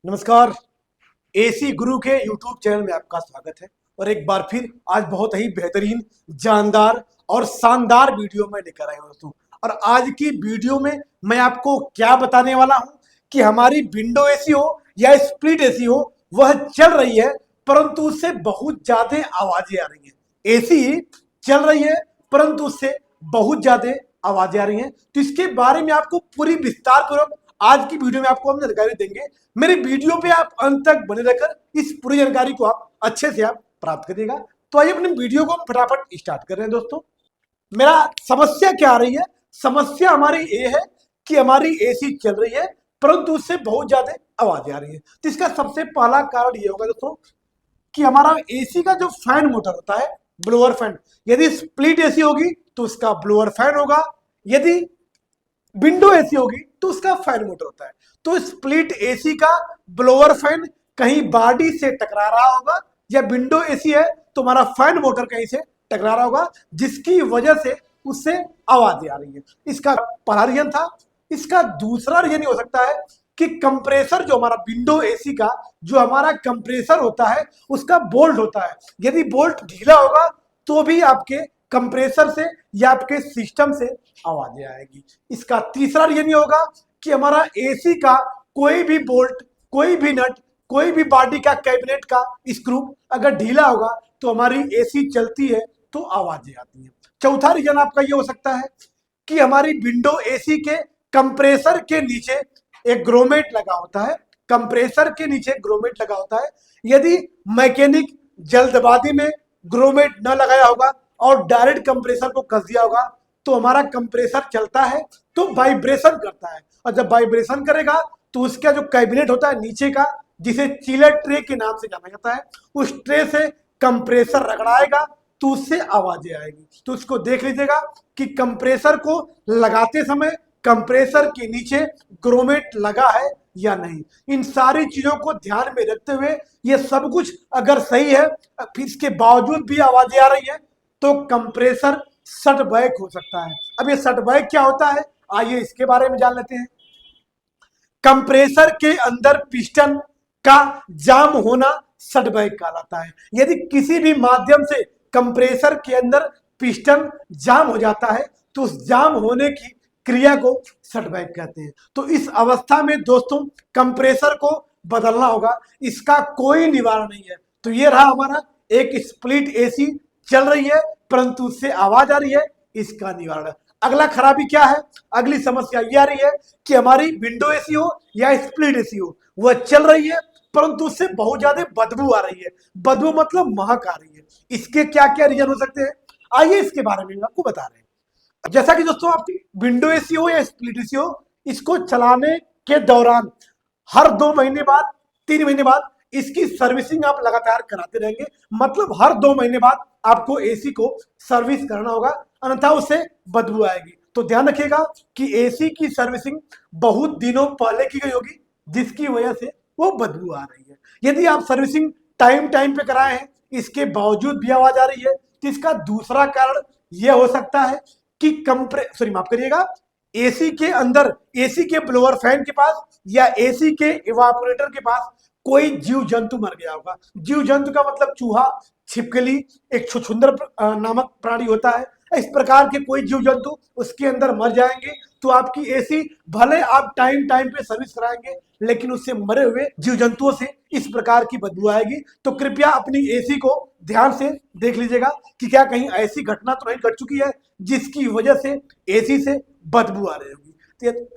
नमस्कार। एसी गुरु के YouTube channel में आपका स्वागत है। और एक बार फिर आज बहुत ही बेहतरीन, जानदार और शानदार वीडियो में लेकर आया हूं दोस्तों। और आज की वीडियो में मैं आपको क्या बताने वाला हूं कि हमारी विंडो एसी हो या स्प्लिट एसी हो, वह चल रही है परंतु उससे बहुत ज्यादा आवाजें आ रही हैं। एसी चल रही है परंतु उससे बहुत ज्यादा आवाजें आ रही हैं। तो इसके बारे में आपको पूरी विस्तार पूर्वक आज की वीडियो में आपको हम जानकारी देंगे। मेरे वीडियो पे आप अंत तक बने रहकर इस पूरी जानकारी को आप अच्छे से आप प्राप्त करिएगा। तो आइए अपने वीडियो को फटाफट स्टार्ट कर रहे हैं दोस्तों। मेरा समस्या क्या आ रही है? समस्या हमारी ये है कि हमारी एसी चल रही है परंतु उससे बहुत ज्यादा आवाजें आ रही है। तो इसका सबसे पहला कारण ये होगा दोस्तों कि हमारा एसी का जो फैन मोटर होता है, ब्लोअर फैन, यदि स्प्लिट एसी होगी तो उसका ब्लोअर फैन होगा, यदि विंडो एसी होगी तो उसका फैन मोटर होता है। तो स्प्लिट एसी का ब्लोअर फैन कहीं बॉडी से टकरा रहा होगा, या विंडो एसी है तो हमारा फैन मोटर कहीं से टकरा रहा होगा, जिसकी वजह से उससे आवाजें आ रही है। इसका पहला रीजन था। इसका दूसरा रीजन हो सकता है कि कंप्रेसर, जो हमारा विंडो एसी का जो हमारा कंप्रेसर होता है, उसका बोल्ट होता है, यदि बोल्ट ढीला होगा तो भी आपके कंप्रेसर से या आपके सिस्टम से आवाजें आएगी। इसका तीसरा रीजन ये होगा कि हमारा एसी का कोई भी बोल्ट, कोई भी नट, कोई भी बॉडी का कैबिनेट का स्क्रू अगर ढीला होगा तो हमारी एसी चलती है तो आवाजें आती हैं। चौथा रीजन आपका ये हो सकता है कि हमारी विंडो एसी के कंप्रेसर के नीचे एक ग्रोमेट लगा होता है। कंप्रेसर के नीचे ग्रोमेट लगा होता है। यदि मैकेनिक जल्दबाजी में ग्रोमेट न लगाया होगा और डायरेक्ट कंप्रेसर को कस दिया होगा तो हमारा कंप्रेसर चलता है तो वाइब्रेशन करता है, और जब वाइब्रेशन करेगा तो उसका जो कैबिनेट होता है नीचे का, जिसे चिलर ट्रे के नाम से जाना जाता है, उस ट्रे से कंप्रेसर रगड़ाएगा तो उससे आवाजें आएगी। तो उसको देख लीजिएगा कि कंप्रेसर को लगाते समय कंप्रेसर के नीचे ग्रोमेट लगा है या नहीं। इन सारी चीजों को ध्यान में रखते हुए ये सब कुछ अगर सही है, फिर इसके बावजूद भी आवाजें आ रही है तो कंप्रेसर सट बैक हो सकता है। अब ये सट बैक क्या होता है, आइए इसके बारे में जान लेते हैं। कंप्रेसर के अंदर पिस्टन का जाम होना सट बैक कहलाता है। यदि किसी भी माध्यम से कंप्रेसर के अंदर पिस्टन जाम हो जाता है तो उस जाम होने की क्रिया को सट बैक कहते हैं। तो इस अवस्था में दोस्तों कंप्रेसर को बदलना होगा, इसका कोई निवारण नहीं है। तो ये रहा हमारा एक स्प्लिट एसी चल रही है परंतु उससे आवाज आ रही है, इसका निवारण। अगला खराबी क्या है? अगली समस्या ये आ रही है कि हमारी विंडो एसी हो या स्प्लिट एसी हो, वह चल रही है परंतु उससे बहुत ज्यादा बदबू आ रही है। बदबू मतलब महक आ रही है। इसके क्या क्या रीजन हो सकते हैं, आइए इसके बारे में आपको बता रहे हैं। जैसा कि दोस्तों आपकी विंडो एसी हो या स्प्लिट एसी हो, इसको चलाने के दौरान हर 2 महीने बाद, 3 महीने बाद इसकी सर्विसिंग आप लगातार कराते रहेंगे। मतलब हर 2 महीने बाद आपको एसी को सर्विस करना होगा, अन्यथा उससे बदबू आएगी। तो ध्यान रखिएगा कि एसी की सर्विसिंग बहुत दिनों पहले की गई होगी, जिसकी वजह से वो बदबू आ रही है। यदि आप सर्विसिंग टाइम टाइम पे कराए हैं, इसके बावजूद भी आवाज आ रही है, तो इसका दूसरा कारण यह हो सकता है कि माफ करिएगा, एसी के अंदर, एसी के ब्लोअर फैन के पास या एसी के इवापोरेटर के पास कोई जीव जंतु मर गया होगा। जीव जंतु का मतलब चूहा, छिपकली, एक छुछुंदर नामक प्राणी होता है। इस प्रकार के कोई जीव जंतु उसके अंदर मर जाएंगे तो आपकी एसी, भले आप टाइम टाइम पे सर्विस कराएंगे, लेकिन उससे मरे हुए जीव जंतुओं से इस प्रकार की बदबू आएगी। तो कृपया अपनी एसी को ध्यान से देख लीजिएगा कि क्या कहीं ऐसी घटना तो नहीं घट चुकी है जिसकी वजह से एसी से बदबू आ रही होगी।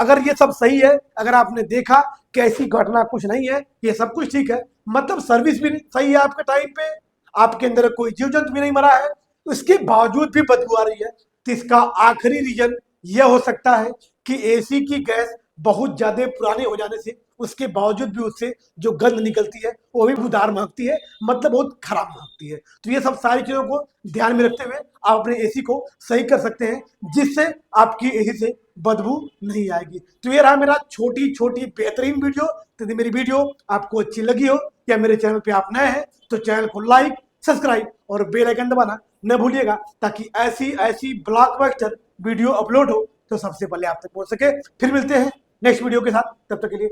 अगर ये सब सही है, अगर आपने देखा कि ऐसी घटना कुछ नहीं है, ये सब कुछ ठीक है, मतलब सर्विस भी सही है आपके टाइम पे, आपके अंदर कोई जीव जंतु भी नहीं मरा है, उसके बावजूद भी बदबू आ रही है, तो इसका आखिरी रीजन यह हो सकता है कि एसी की गैस बहुत ज्यादा पुराने हो जाने से उसके बावजूद भी उससे जो गंध निकलती है वो भी बुदार महकती है, मतलब बहुत खराब महकती है। तो ये सब सारी चीजों को ध्यान में रखते हुए आप अपने एसी को सही कर सकते हैं, जिससे आपकी एसी से बदबू नहीं आएगी। तो ये रहा मेरा छोटी छोटी बेहतरीन वीडियो। तो यदि मेरी वीडियो आपको अच्छी लगी हो या मेरे चैनल पे आप नए हैं तो चैनल को लाइक, सब्सक्राइब और बेल आइकन दबाना न भूलिएगा, ताकि ऐसी ऐसी ब्लॉकबस्टर वीडियो अपलोड हो तो सबसे पहले आप तक पहुंच सके। फिर मिलते हैं नेक्स्ट वीडियो के साथ, तब तक के लिए।